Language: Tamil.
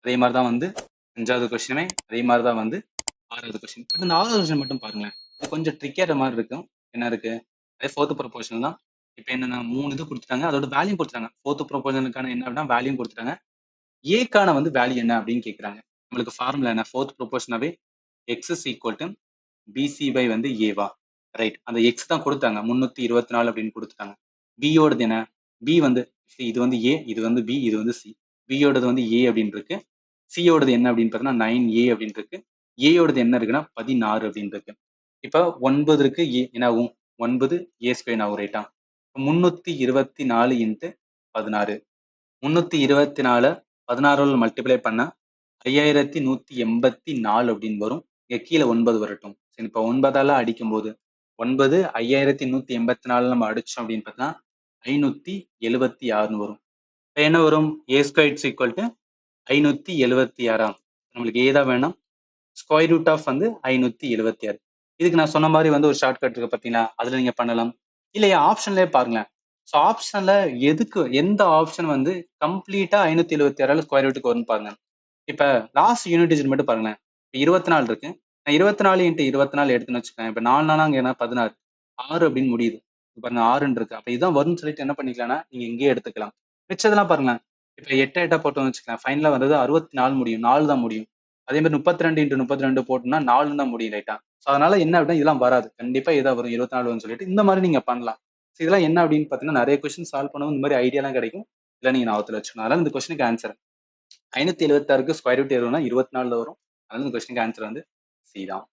அதே மாதிரி தான் வந்து 5வது கொஸ்டினுமே அதே மாதிரி தான் வந்து 6வது கொஸ்டின். பட் இந்த 6வது கொஸ்டின் மட்டும் பாருங்களேன். இது கொஞ்சம் ட்ரிக்கியான மாதிரி இருக்கும். என்ன இருக்கு? அதே ஃபோர்த் ப்ரொபோஷனல் தான். இப்போ என்னன்னா 3 இது கொடுத்துட்டாங்க. அதோட வேல்யூ கொடுத்துட்டாங்க. ஃபோர்த் ப்ரொபோஷனுக்கான என்ன அப்படின்னா வேல்யூ கொடுத்துட்டாங்க. ஏக்கான வந்து வேல்யூ என்ன அப்படின்னு கேட்குறாங்க. நம்மளுக்கு ஃபார்முலா என்ன? ஃபோர்த் ப்ரொபோஷனாவே x is equal to PC by வந்து ஏவா, ரைட்? அந்த எக்ஸ் தான் கொடுத்தாங்க 324 அப்படின்னு கொடுத்துட்டாங்க. பியோடது என்ன? பி வந்து இது வந்து ஏ, இது வந்து பி, இது வந்து சி. பியோடது வந்து ஏ அப்படின்னு இருக்கு. சியோடது என்ன அப்படின்னு பார்த்தீங்கன்னா 9A அப்படின்னு இருக்கு. ஏயோடது என்ன இருக்குன்னா 16 அப்படின்னு இருக்கு. இப்போ 9 இருக்கு ஏ என்ன ஆகும்? 9 ஏ ஸ்கொயர் ஆகும், ரைட்டா? 324 இன்ட்டு 16. 324 16 மல்டிப்ளை பண்ணா 5184 அப்படின்னு வரும். இங்க கீழே 9 வரட்டும். சரி, இப்போ 9ஆல அடிக்கும் போது 9 5184 நம்ம அடிச்சோம் அப்படின்னு பார்த்தா 576 வரும். இப்போ என்ன வரும்? ஏ ஸ்கொயர் ஈக்குவல் டு 576. நம்மளுக்கு ஏ தான் வேணும். ஸ்கொயர் ரூட் ஆஃப் வந்து 576. இதுக்கு நான் சொன்ன மாதிரி வந்து ஒரு ஷார்ட்கட் இருக்கு பார்த்தீங்களா? அதுல நீங்க பண்ணலாம். இல்லையா ஆப்ஷன்லயே பாருங்களேன். ஸோ ஆப்ஷன்ல எந்த ஆப்ஷன் வந்து கம்ப்ளீட்டா 576 ஸ்கொயர் ரூட்டுக்கு வரும்னு பாருங்க. இப்ப லாஸ்ட் யூனிட் டிஜிட் மட்டும் பாருங்களேன். 24 இருக்கு. நான் 24 இன்ட்டு 24 எடுத்துன்னு வச்சுக்கேன். இப்ப 4 நானா அங்க என்ன 16 6 அப்படின்னு முடியுது. இப்ப பாருங்க 6 இருக்கு. அப்ப இதுதான் வரும்னு சொல்லிட்டு என்ன பண்ணிக்கலாம்னா நீங்க இங்கேயே எடுத்துக்கலாம். மிச்சதெல்லாம் பாருங்களேன். இப்ப 8 போட்டோம்னு வச்சுக்கலாம். ஃபைனலா வந்தது 64 முடியும். 4 தான் முடியும். அதே மாதிரி 32 இன்ட்டு 32 போட்டோம்னா 4 தான் முடியும், ரைட்டா? ஸோ அதனால என்ன அப்படின்னா இதெல்லாம் வராது. கண்டிப்பா இதான் வரும் 24 வரும்னு சொல்லிட்டு இந்த மாதிரி நீங்க பண்ணலாம். ஸோ இதெல்லாம் என்ன அப்படின்னு பார்த்தீங்கன்னா நிறைய கொஸ்டின் சால்வ் பண்ணவும் இந்த மாதிரி ஐடியாலாம் கிடைக்கும். இதெல்லாம் நீங்க ஞாபகத்துல வச்சுக்கணும். அதனால இந்த கொஸ்டினுக்கு ஆன்சர் 576க்கு ஸ்கொயர் ரூட் எவ்வளோனா 24 வரும். அதனால இந்த கொஸ்டினுக்கு ஆன்சர் வந்து சி தான்.